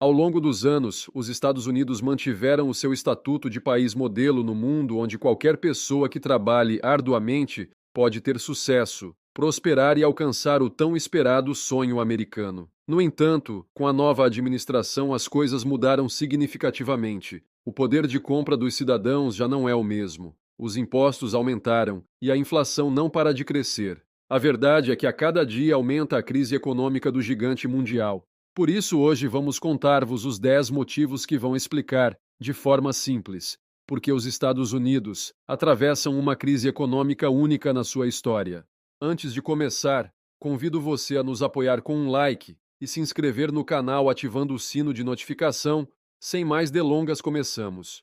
Ao longo dos anos, os Estados Unidos mantiveram o seu estatuto de país modelo no mundo onde qualquer pessoa que trabalhe arduamente pode ter sucesso, prosperar e alcançar o tão esperado sonho americano. No entanto, com a nova administração, as coisas mudaram significativamente. O poder de compra dos cidadãos já não é o mesmo. Os impostos aumentaram e a inflação não para de crescer. A verdade é que a cada dia aumenta a crise econômica do gigante mundial. Por isso, hoje vamos contar-vos os 10 motivos que vão explicar, de forma simples, porque os Estados Unidos atravessam uma crise econômica única na sua história. Antes de começar, convido você a nos apoiar com um like e se inscrever no canal ativando o sino de notificação. Sem mais delongas, começamos.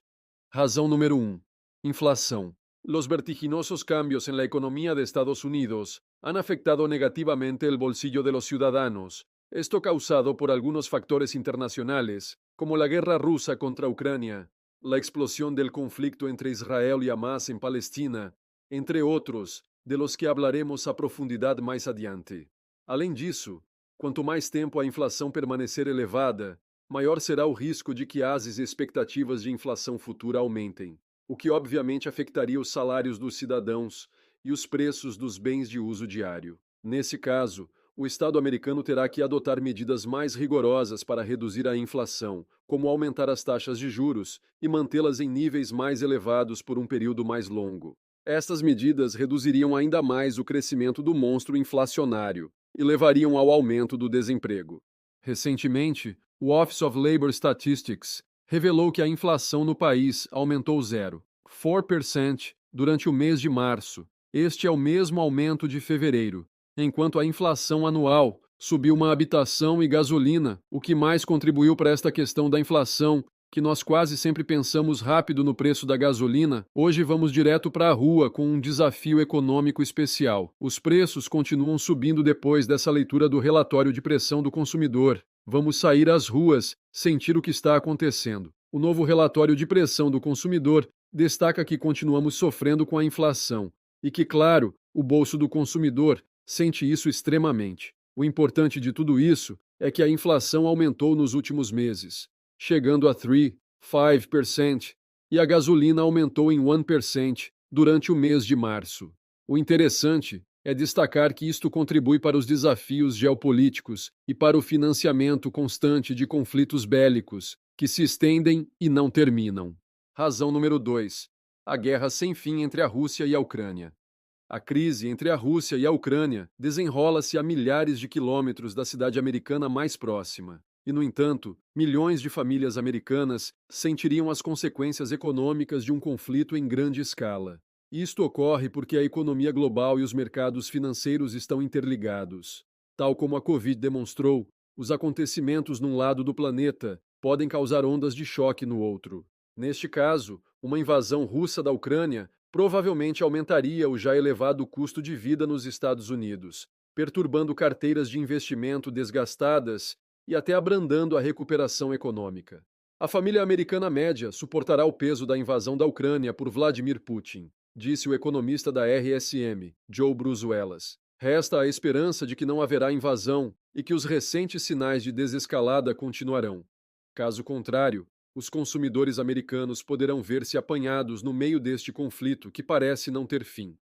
Razão número 1. Inflação. Los vertiginosos cambios en la economía de Estados Unidos han afectado negativamente el bolsillo de los ciudadanos. Esto causado por algunos factores internacionales, como la guerra rusa contra Ucrania, la explosión del conflicto entre Israel y Hamas en Palestina, entre otros, de los que hablaremos a profundidade mais adiante. Além disso, quanto mais tempo a inflação permanecer elevada, maior será o risco de que as expectativas de inflação futura aumentem, o que obviamente afetaria os salários dos cidadãos e os preços dos bens de uso diário. Nesse caso, o Estado americano terá que adotar medidas mais rigorosas para reduzir a inflação, como aumentar as taxas de juros e mantê-las em níveis mais elevados por um período mais longo. Estas medidas reduziriam ainda mais o crescimento do monstro inflacionário e levariam ao aumento do desemprego. Recentemente, o Office of Labor Statistics revelou que a inflação no país aumentou 0,4% durante o mês de março. Este é o mesmo aumento de fevereiro, enquanto a inflação anual subiu uma habitação e gasolina, o que mais contribuiu para esta questão da inflação, que nós quase sempre pensamos rápido no preço da gasolina. Hoje vamos direto para a rua com um desafio econômico especial. Os preços continuam subindo depois dessa leitura do relatório de pressão do consumidor. Vamos sair às ruas, sentir o que está acontecendo. O novo relatório de pressão do consumidor destaca que continuamos sofrendo com a inflação e que, claro, o bolso do consumidor sente isso extremamente. O importante de tudo isso é que a inflação aumentou nos últimos meses, chegando a 3,5%, e a gasolina aumentou em 1% durante o mês de março. O interessante é destacar que isto contribui para os desafios geopolíticos e para o financiamento constante de conflitos bélicos, que se estendem e não terminam. Razão número 2. A guerra sem fim entre a Rússia e a Ucrânia. A crise entre a Rússia e a Ucrânia desenrola-se a milhares de quilômetros da cidade americana mais próxima. E, no entanto, milhões de famílias americanas sentiriam as consequências econômicas de um conflito em grande escala. Isto ocorre porque a economia global e os mercados financeiros estão interligados. Tal como a Covid demonstrou, os acontecimentos num lado do planeta podem causar ondas de choque no outro. Neste caso, uma invasão russa da Ucrânia provavelmente aumentaria o já elevado custo de vida nos Estados Unidos, perturbando carteiras de investimento desgastadas e até abrandando a recuperação econômica. A família americana média suportará o peso da invasão da Ucrânia por Vladimir Putin, disse o economista da RSM, Joe Brusuelas. Resta a esperança de que não haverá invasão e que os recentes sinais de desescalada continuarão. Caso contrário, os consumidores americanos poderão ver-se apanhados no meio deste conflito que parece não ter fim.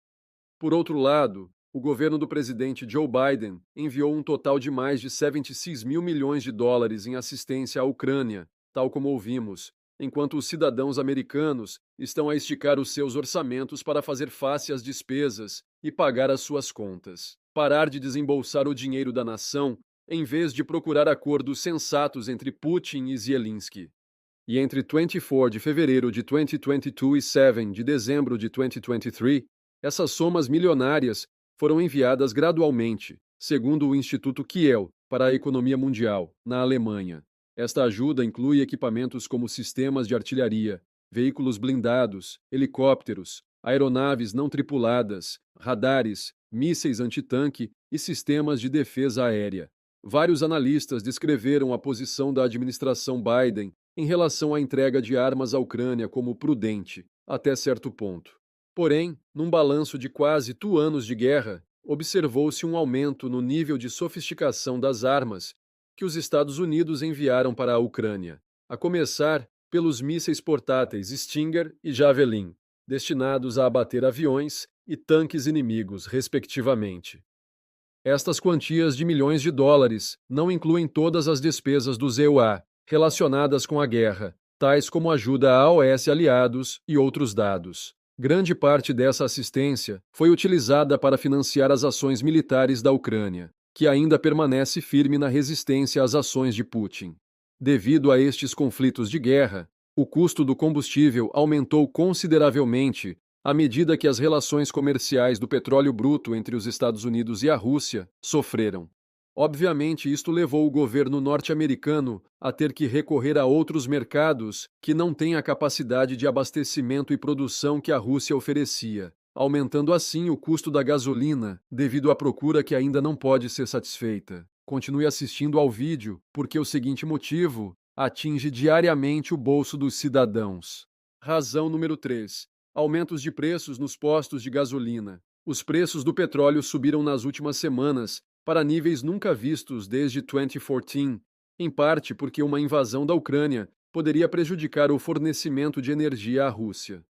Por outro lado, o governo do presidente Joe Biden enviou um total de mais de 76 mil milhões de dólares em assistência à Ucrânia, tal como ouvimos, enquanto os cidadãos americanos estão a esticar os seus orçamentos para fazer face às despesas e pagar as suas contas. Parar de desembolsar o dinheiro da nação em vez de procurar acordos sensatos entre Putin e Zelensky. E entre 24 de fevereiro de 2022 e 7 de dezembro de 2023, essas somas milionárias foram enviadas gradualmente, segundo o Instituto Kiel para a Economia Mundial, na Alemanha. Esta ajuda inclui equipamentos como sistemas de artilharia, veículos blindados, helicópteros, aeronaves não tripuladas, radares, mísseis antitanque e sistemas de defesa aérea. Vários analistas descreveram a posição da administração Biden em relação à entrega de armas à Ucrânia como prudente, até certo ponto. Porém, num balanço de quase 2 anos de guerra, observou-se um aumento no nível de sofisticação das armas que os Estados Unidos enviaram para a Ucrânia, a começar pelos mísseis portáteis Stinger e Javelin, destinados a abater aviões e tanques inimigos, respectivamente. Estas quantias de milhões de dólares não incluem todas as despesas do EUA relacionadas com a guerra, tais como ajuda a AOS aliados e outros dados. Grande parte dessa assistência foi utilizada para financiar as ações militares da Ucrânia, que ainda permanece firme na resistência às ações de Putin. Devido a estes conflitos de guerra, o custo do combustível aumentou consideravelmente à medida que as relações comerciais do petróleo bruto entre os Estados Unidos e a Rússia sofreram. Obviamente, isto levou o governo norte-americano a ter que recorrer a outros mercados que não têm a capacidade de abastecimento e produção que a Rússia oferecia, aumentando assim o custo da gasolina devido à procura que ainda não pode ser satisfeita. Continue assistindo ao vídeo, porque o seguinte motivo atinge diariamente o bolso dos cidadãos. Razão número 3. Aumentos de preços nos postos de gasolina. Os preços do petróleo subiram nas últimas semanas para níveis nunca vistos desde 2014, em parte porque uma invasão da Ucrânia poderia prejudicar o fornecimento de energia à Rússia.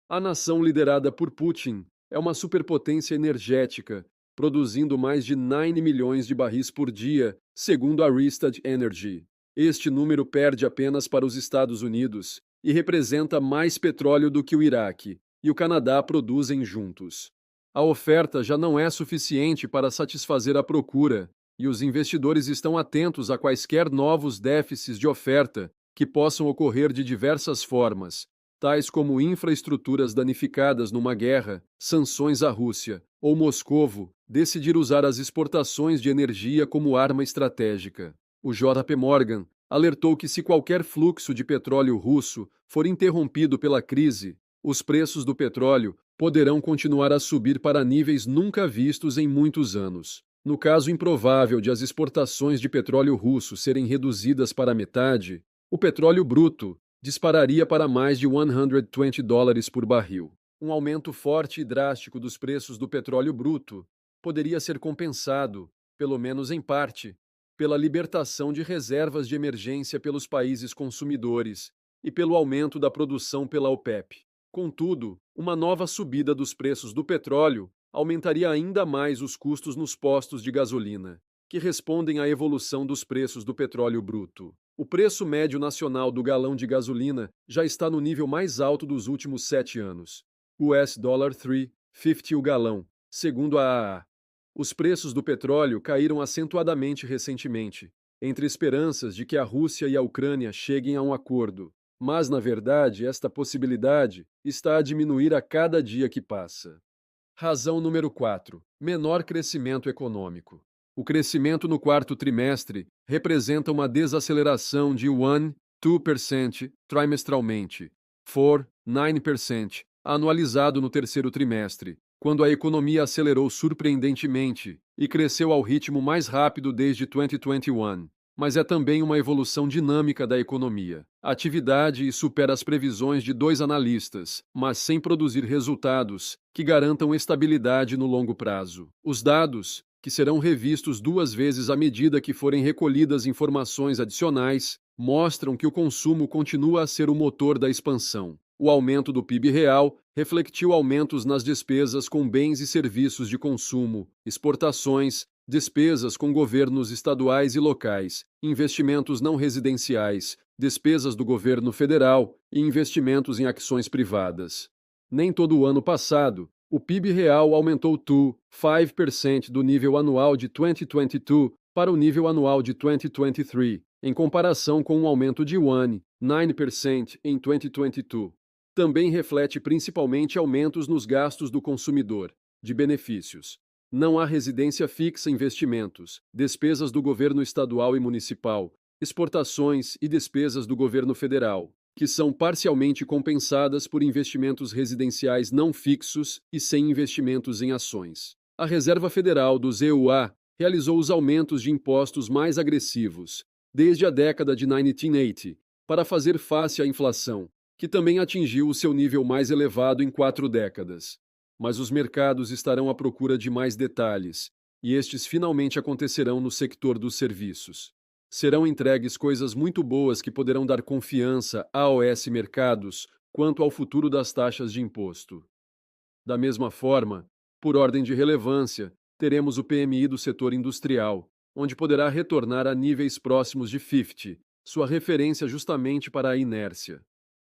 A nação liderada por Putin é uma superpotência energética, produzindo mais de 9 milhões de barris por dia, segundo a Rystad Energy. Este número perde apenas para os Estados Unidos e representa mais petróleo do que o Iraque e o Canadá produzem juntos. A oferta já não é suficiente para satisfazer a procura, e os investidores estão atentos a quaisquer novos déficits de oferta que possam ocorrer de diversas formas, tais como infraestruturas danificadas numa guerra, sanções à Rússia, ou Moscovo decidir usar as exportações de energia como arma estratégica. O JP Morgan alertou que se qualquer fluxo de petróleo russo for interrompido pela crise, os preços do petróleo poderão continuar a subir para níveis nunca vistos em muitos anos. No caso improvável de as exportações de petróleo russo serem reduzidas para a metade, o petróleo bruto dispararia para mais de $120 por barril. Um aumento forte e drástico dos preços do petróleo bruto poderia ser compensado, pelo menos em parte, pela libertação de reservas de emergência pelos países consumidores e pelo aumento da produção pela OPEP. Contudo, uma nova subida dos preços do petróleo aumentaria ainda mais os custos nos postos de gasolina, que respondem à evolução dos preços do petróleo bruto. O preço médio nacional do galão de gasolina já está no nível mais alto dos últimos 7 anos. $3.50 o galão, segundo a AAA. Os preços do petróleo caíram acentuadamente recentemente, entre esperanças de que a Rússia e a Ucrânia cheguem a um acordo. Mas, na verdade, esta possibilidade está a diminuir a cada dia que passa. Razão número 4. Menor crescimento econômico. O crescimento no quarto trimestre representa uma desaceleração de 1-2% trimestralmente, 4-9% anualizado no terceiro trimestre, quando a economia acelerou surpreendentemente e cresceu ao ritmo mais rápido desde 2021. Mas é também uma evolução dinâmica da economia. A atividade supera as previsões de 2 analistas, mas sem produzir resultados que garantam estabilidade no longo prazo. Os dados, que serão revistos 2 vezes à medida que forem recolhidas informações adicionais, mostram que o consumo continua a ser o motor da expansão. O aumento do PIB real refletiu aumentos nas despesas com bens e serviços de consumo, exportações, despesas com governos estaduais e locais, investimentos não residenciais, despesas do governo federal e investimentos em ações privadas. Nem todo o ano passado, o PIB real aumentou 5% do nível anual de 2022 para o nível anual de 2023, em comparação com um aumento de 9% em 2022. Também reflete principalmente aumentos nos gastos do consumidor, de benefícios. Não há residência fixa, investimentos, despesas do governo estadual e municipal, exportações e despesas do governo federal, que são parcialmente compensadas por investimentos residenciais não fixos e sem investimentos em ações. A Reserva Federal dos EUA realizou os aumentos de impostos mais agressivos desde a década de 1980 para fazer face à inflação, que também atingiu o seu nível mais elevado em 4 décadas. Mas os mercados estarão à procura de mais detalhes, e estes finalmente acontecerão no sector dos serviços. Serão entregues coisas muito boas que poderão dar confiança a AOS Mercados quanto ao futuro das taxas de imposto. Da mesma forma, por ordem de relevância, teremos o PMI do setor industrial, onde poderá retornar a níveis próximos de 50, sua referência justamente para a inércia.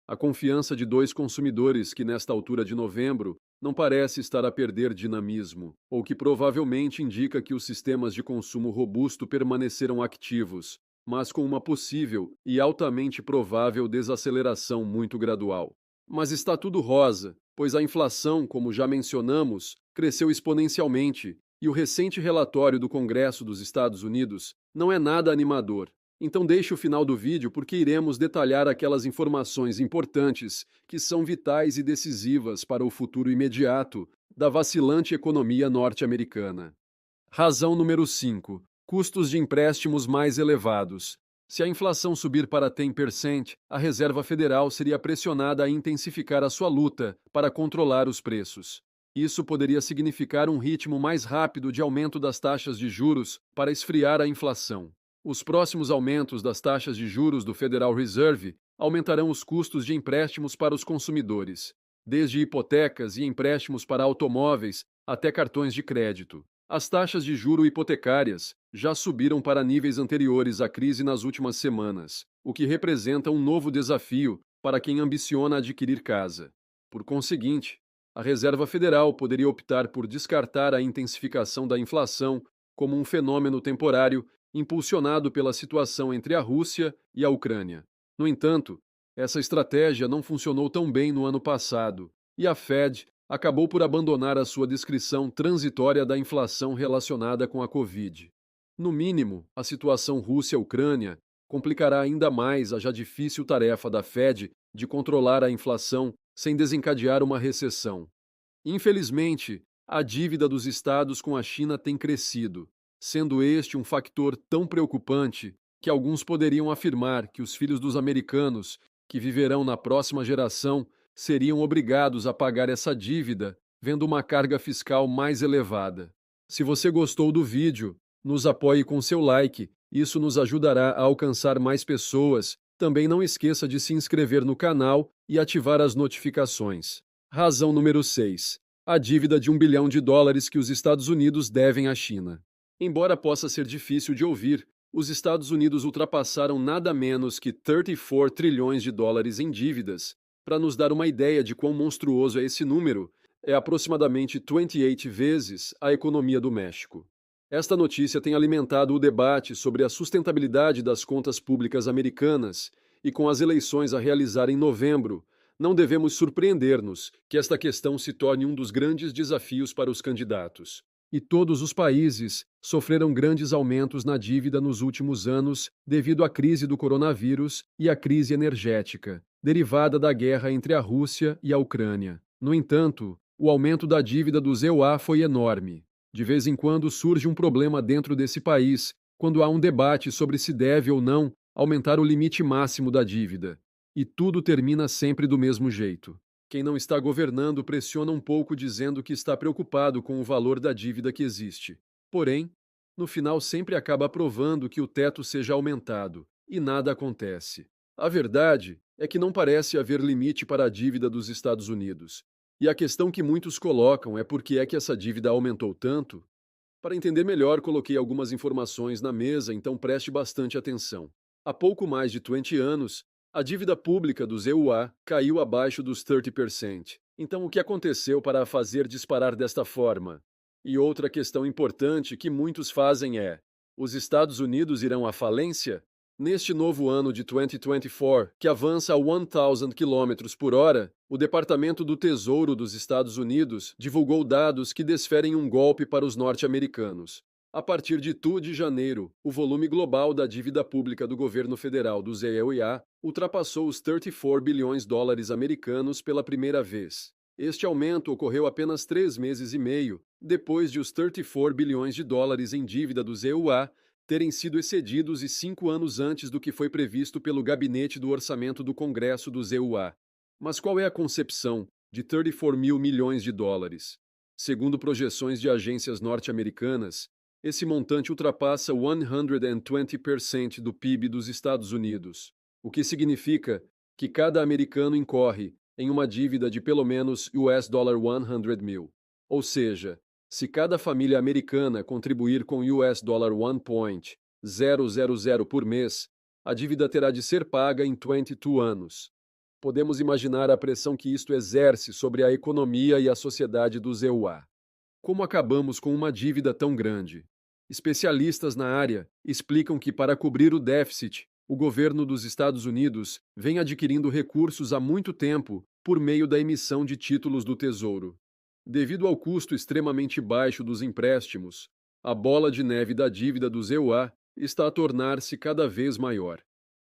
A confiança de dois consumidores que, nesta altura de novembro, não parece estar a perder dinamismo, ou que provavelmente indica que os sistemas de consumo robusto permaneceram ativos, mas com uma possível e altamente provável desaceleração muito gradual. Mas está tudo rosa, pois a inflação, como já mencionamos, cresceu exponencialmente, e o recente relatório do Congresso dos Estados Unidos não é nada animador. Então deixe o final do vídeo porque iremos detalhar aquelas informações importantes que são vitais e decisivas para o futuro imediato da vacilante economia norte-americana. Razão número 5. Custos de empréstimos mais elevados. Se a inflação subir para 10%, a Reserva Federal seria pressionada a intensificar a sua luta para controlar os preços. Isso poderia significar um ritmo mais rápido de aumento das taxas de juros para esfriar a inflação. Os próximos aumentos das taxas de juros do Federal Reserve aumentarão os custos de empréstimos para os consumidores, desde hipotecas e empréstimos para automóveis até cartões de crédito. As taxas de juro hipotecárias já subiram para níveis anteriores à crise nas últimas semanas, o que representa um novo desafio para quem ambiciona adquirir casa. Por conseguinte, a Reserva Federal poderia optar por descartar a intensificação da inflação como um fenômeno temporário impulsionado pela situação entre a Rússia e a Ucrânia. No entanto, essa estratégia não funcionou tão bem no ano passado, e a Fed acabou por abandonar a sua descrição transitória da inflação relacionada com a Covid. No mínimo, a situação Rússia-Ucrânia complicará ainda mais a já difícil tarefa da Fed de controlar a inflação sem desencadear uma recessão. Infelizmente, a dívida dos estados com a China tem crescido, sendo este um fator tão preocupante que alguns poderiam afirmar que os filhos dos americanos, que viverão na próxima geração, seriam obrigados a pagar essa dívida, vendo uma carga fiscal mais elevada. Se você gostou do vídeo, nos apoie com seu like, isso nos ajudará a alcançar mais pessoas. Também não esqueça de se inscrever no canal e ativar as notificações. Razão número 6. A dívida de $1 bilhão que os Estados Unidos devem à China. Embora possa ser difícil de ouvir, os Estados Unidos ultrapassaram nada menos que $34 trilhões em dívidas. Para nos dar uma ideia de quão monstruoso é esse número, é aproximadamente 28 vezes a economia do México. Esta notícia tem alimentado o debate sobre a sustentabilidade das contas públicas americanas, e com as eleições a realizar em novembro, não devemos surpreender-nos que esta questão se torne um dos grandes desafios para os candidatos. E todos os países sofreram grandes aumentos na dívida nos últimos anos devido à crise do coronavírus e à crise energética, derivada da guerra entre a Rússia e a Ucrânia. No entanto, o aumento da dívida dos EUA foi enorme. De vez em quando surge um problema dentro desse país, quando há um debate sobre se deve ou não aumentar o limite máximo da dívida. E tudo termina sempre do mesmo jeito. Quem não está governando pressiona um pouco dizendo que está preocupado com o valor da dívida que existe. Porém, no final sempre acaba aprovando que o teto seja aumentado, e nada acontece. A verdade é que não parece haver limite para a dívida dos Estados Unidos. E a questão que muitos colocam é por que é que essa dívida aumentou tanto? Para entender melhor, coloquei algumas informações na mesa, então preste bastante atenção. Há pouco mais de 20 anos, a dívida pública dos EUA caiu abaixo dos 30%. Então, o que aconteceu para a fazer disparar desta forma? E outra questão importante que muitos fazem é: os Estados Unidos irão à falência? Neste novo ano de 2024, que avança a 1.000 km por hora, o Departamento do Tesouro dos Estados Unidos divulgou dados que desferem um golpe para os norte-americanos. A partir de 2 de janeiro, o volume global da dívida pública do governo federal dos EUA ultrapassou os $34 bilhões americanos pela primeira vez. Este aumento ocorreu apenas 3 meses e meio depois de os $34 bilhões em dívida dos EUA terem sido excedidos e 5 anos antes do que foi previsto pelo Gabinete do Orçamento do Congresso dos EUA. Mas qual é a concepção de $34 mil milhões? Segundo projeções de agências norte-americanas, Esse montante ultrapassa 120% do PIB dos Estados Unidos, o que significa que cada americano incorre em uma dívida de pelo menos US$ 100 mil. Ou seja, se cada família americana contribuir com US$ 1.000 por mês, a dívida terá de ser paga em 22 anos. Podemos imaginar a pressão que isto exerce sobre a economia e a sociedade dos EUA. Como acabamos com uma dívida tão grande? Especialistas na área explicam que, para cobrir o déficit, o governo dos Estados Unidos vem adquirindo recursos há muito tempo por meio da emissão de títulos do Tesouro. Devido ao custo extremamente baixo dos empréstimos, a bola de neve da dívida dos EUA está a tornar-se cada vez maior.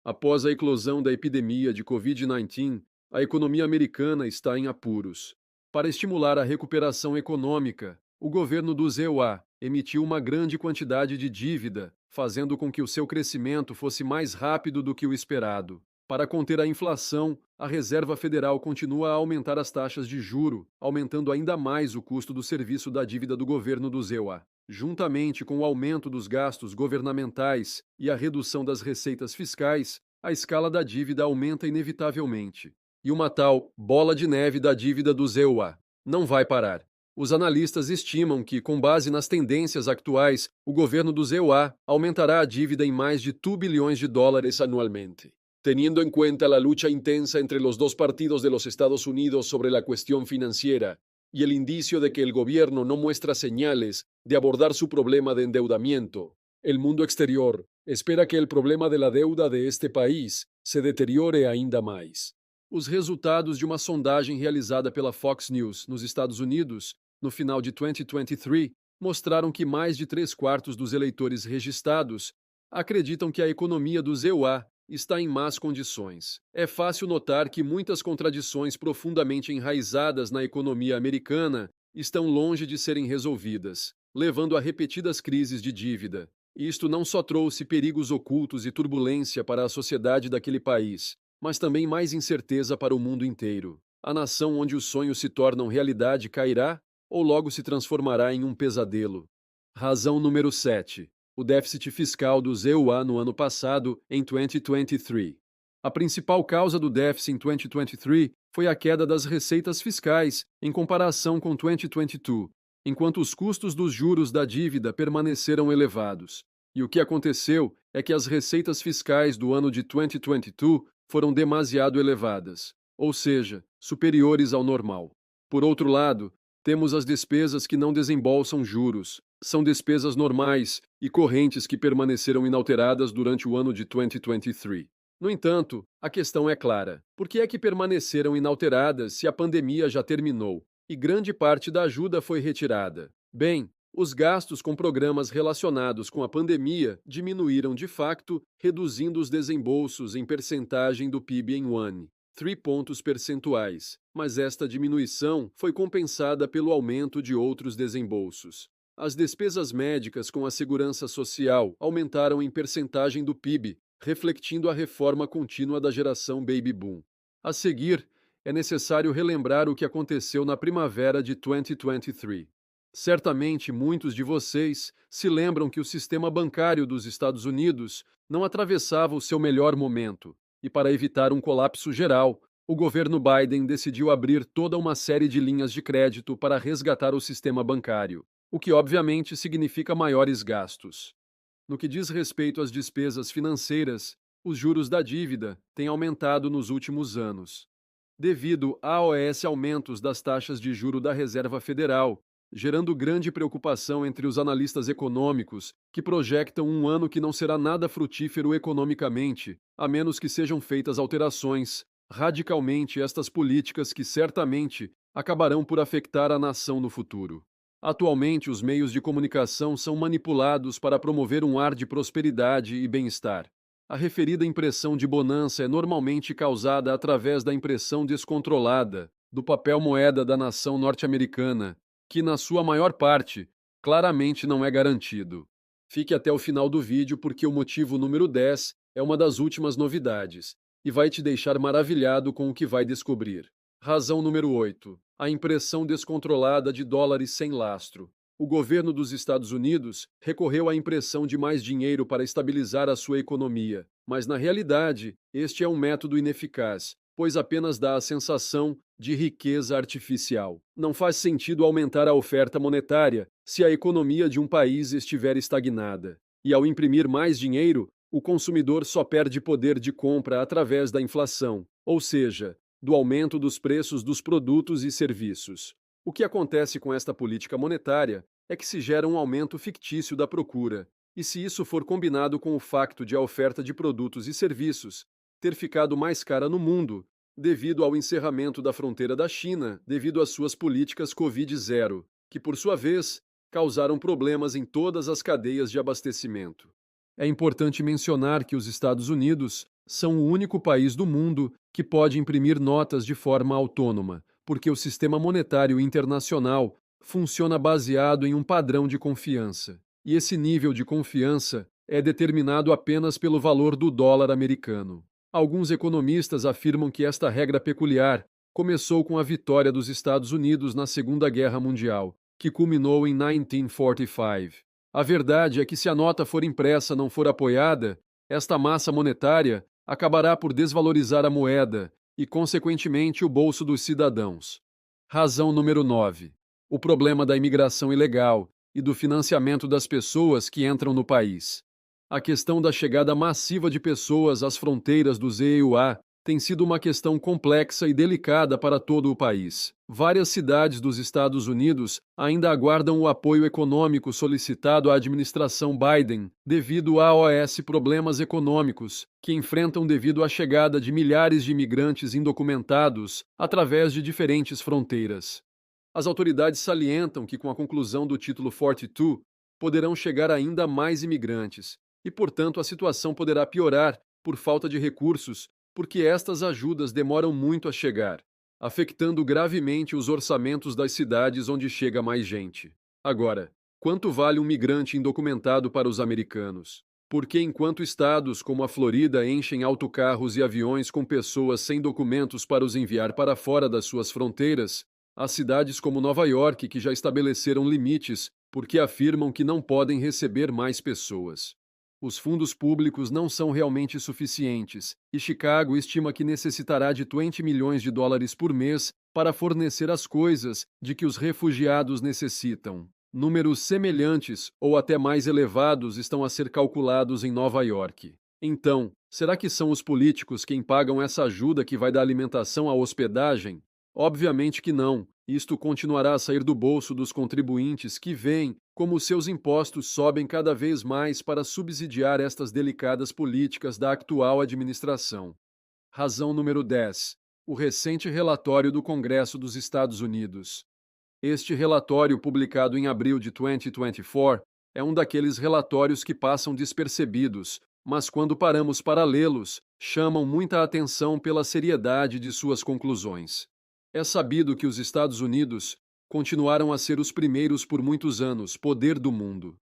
Após a eclosão da epidemia de Covid-19, a economia americana está em apuros. Para estimular a recuperação econômica, o governo dos EUA emitiu uma grande quantidade de dívida, fazendo com que o seu crescimento fosse mais rápido do que o esperado. Para conter a inflação, a Reserva Federal continua a aumentar as taxas de juro, aumentando ainda mais o custo do serviço da dívida do governo dos EUA. Juntamente com o aumento dos gastos governamentais e a redução das receitas fiscais, a escala da dívida aumenta inevitavelmente. E uma tal bola de neve da dívida dos EUA não vai parar. Os analistas estimam que, com base nas tendências atuais, o governo dos EUA aumentará a dívida em mais de $2 bilhões anualmente. Teniendo en cuenta la lucha intensa entre los dos partidos de los Estados Unidos sobre la cuestión financiera y el indicio de que el gobierno no muestra señales de abordar su problema de endeudamiento, el mundo exterior espera que el problema de la deuda de este país se deteriore ainda mais. Os resultados de uma sondagem realizada pela Fox News nos Estados Unidos, no final de 2023, mostraram que mais de 3/4 dos eleitores registrados acreditam que a economia dos EUA está em más condições. É fácil notar que muitas contradições profundamente enraizadas na economia americana estão longe de serem resolvidas, levando a repetidas crises de dívida. Isto não só trouxe perigos ocultos e turbulência para a sociedade daquele país, mas também mais incerteza para o mundo inteiro. A nação onde os sonhos se tornam realidade cairá ou logo se transformará em um pesadelo. Razão número 7. O déficit fiscal dos EUA no ano passado, em 2023. A principal causa do déficit em 2023 foi a queda das receitas fiscais em comparação com 2022, enquanto os custos dos juros da dívida permaneceram elevados. E o que aconteceu é que as receitas fiscais do ano de 2022 foram demasiado elevadas, ou seja, superiores ao normal. Por outro lado, temos as despesas que não desembolsam juros. São despesas normais e correntes que permaneceram inalteradas durante o ano de 2023. No entanto, a questão é clara. Por que é que permaneceram inalteradas se a pandemia já terminou e grande parte da ajuda foi retirada? Bem, os gastos com programas relacionados com a pandemia diminuíram de facto, reduzindo os desembolsos em percentagem do PIB em 3 pontos percentuais, mas esta diminuição foi compensada pelo aumento de outros desembolsos. As despesas médicas com a segurança social aumentaram em percentagem do PIB, refletindo a reforma contínua da geração Baby Boom. A seguir, é necessário relembrar o que aconteceu na primavera de 2023. Certamente muitos de vocês se lembram que o sistema bancário dos Estados Unidos não atravessava o seu melhor momento, e para evitar um colapso geral, o governo Biden decidiu abrir toda uma série de linhas de crédito para resgatar o sistema bancário, o que obviamente significa maiores gastos. No que diz respeito às despesas financeiras, os juros da dívida têm aumentado nos últimos anos, devido aos aumentos das taxas de juro da Reserva Federal, gerando grande preocupação entre os analistas econômicos, que projetam um ano que não será nada frutífero economicamente, a menos que sejam feitas alterações radicalmente estas políticas que certamente acabarão por afetar a nação no futuro. Atualmente, os meios de comunicação são manipulados para promover um ar de prosperidade e bem-estar. A referida impressão de bonança é normalmente causada através da impressão descontrolada do papel moeda da nação norte-americana, que, na sua maior parte, claramente não é garantido. Fique até o final do vídeo porque o motivo número 10 é uma das últimas novidades e vai te deixar maravilhado com o que vai descobrir. Razão número 8. A impressão descontrolada de dólares sem lastro. O governo dos Estados Unidos recorreu à impressão de mais dinheiro para estabilizar a sua economia, mas na realidade, este é um método ineficaz, pois apenas dá a sensação de riqueza artificial. Não faz sentido aumentar a oferta monetária se a economia de um país estiver estagnada. E ao imprimir mais dinheiro, o consumidor só perde poder de compra através da inflação, ou seja, do aumento dos preços dos produtos e serviços. O que acontece com esta política monetária é que se gera um aumento fictício da procura, e se isso for combinado com o facto de a oferta de produtos e serviços ter ficado mais cara no mundo, devido ao encerramento da fronteira da China devido às suas políticas Covid-0, que, por sua vez, causaram problemas em todas as cadeias de abastecimento. É importante mencionar que os Estados Unidos são o único país do mundo que pode imprimir notas de forma autônoma, porque o sistema monetário internacional funciona baseado em um padrão de confiança. E esse nível de confiança é determinado apenas pelo valor do dólar americano. Alguns economistas afirmam que esta regra peculiar começou com a vitória dos Estados Unidos na Segunda Guerra Mundial, que culminou em 1945. A verdade é que se a nota for impressa não for apoiada, esta massa monetária acabará por desvalorizar a moeda e, consequentemente, o bolso dos cidadãos. Razão número 9. O problema da imigração ilegal e do financiamento das pessoas que entram no país. A questão da chegada massiva de pessoas às fronteiras do EUA tem sido uma questão complexa e delicada para todo o país. Várias cidades dos Estados Unidos ainda aguardam o apoio econômico solicitado à administração Biden devido aos problemas econômicos que enfrentam devido à chegada de milhares de imigrantes indocumentados através de diferentes fronteiras. As autoridades salientam que, com a conclusão do Título 42, poderão chegar ainda mais imigrantes e, portanto, a situação poderá piorar por falta de recursos, porque estas ajudas demoram muito a chegar, afetando gravemente os orçamentos das cidades onde chega mais gente. Agora, quanto vale um migrante indocumentado para os americanos? Porque enquanto estados como a Florida enchem autocarros e aviões com pessoas sem documentos para os enviar para fora das suas fronteiras, há cidades como Nova York que já estabeleceram limites porque afirmam que não podem receber mais pessoas. Os fundos públicos não são realmente suficientes, e Chicago estima que necessitará de 20 milhões de dólares por mês para fornecer as coisas de que os refugiados necessitam. Números semelhantes ou até mais elevados estão a ser calculados em Nova York. Então, será que são os políticos quem pagam essa ajuda que vai da alimentação à hospedagem? Obviamente que não. Isto continuará a sair do bolso dos contribuintes que veem como seus impostos sobem cada vez mais para subsidiar estas delicadas políticas da atual administração. Razão número 10. O recente relatório do Congresso dos Estados Unidos. Este relatório, publicado em abril de 2024, é um daqueles relatórios que passam despercebidos, mas quando paramos para lê-los, chamam muita atenção pela seriedade de suas conclusões. É sabido que os Estados Unidos continuaram a ser os primeiros por muitos anos poder do mundo.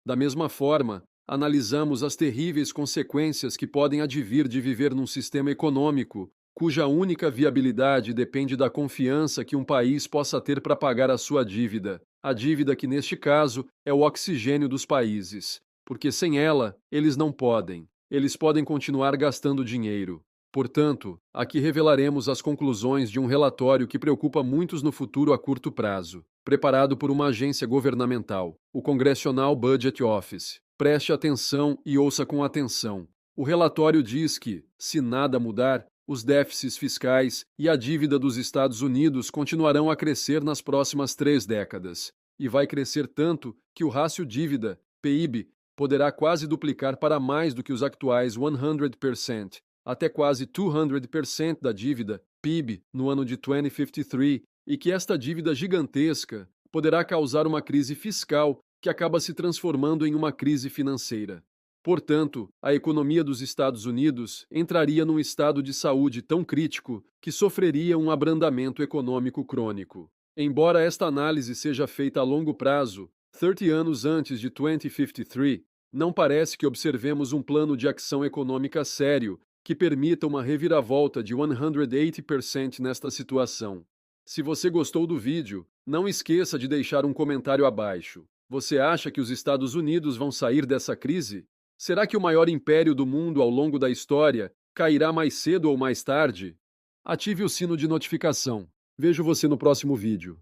Da mesma forma, analisamos as terríveis consequências que podem advir de viver num sistema econômico cuja única viabilidade depende da confiança que um país possa ter para pagar a sua dívida. A dívida que, neste caso, é o oxigênio dos países, porque sem ela, eles não podem. Eles podem continuar gastando dinheiro. Portanto, aqui revelaremos as conclusões de um relatório que preocupa muitos no futuro a curto prazo, preparado por uma agência governamental, o Congressional Budget Office. Preste atenção e ouça com atenção. O relatório diz que, se nada mudar, os déficits fiscais e a dívida dos Estados Unidos continuarão a crescer nas próximas 3 décadas. E vai crescer tanto que o rácio dívida, PIB, poderá quase duplicar para mais do que os atuais 100%. Até quase 200% da dívida, PIB, no ano de 2053, e que esta dívida gigantesca poderá causar uma crise fiscal que acaba se transformando em uma crise financeira. Portanto, a economia dos Estados Unidos entraria num estado de saúde tão crítico que sofreria um abrandamento econômico crônico. Embora esta análise seja feita a longo prazo, 30 anos antes de 2053, não parece que observemos um plano de ação econômica sério que permita uma reviravolta de 180% nesta situação. Se você gostou do vídeo, Não esqueça de deixar um comentário abaixo. Você acha que os Estados Unidos vão sair dessa crise? Será que o maior império do mundo ao longo da história cairá mais cedo ou mais tarde? Ative o sino de notificação. Vejo você no próximo vídeo.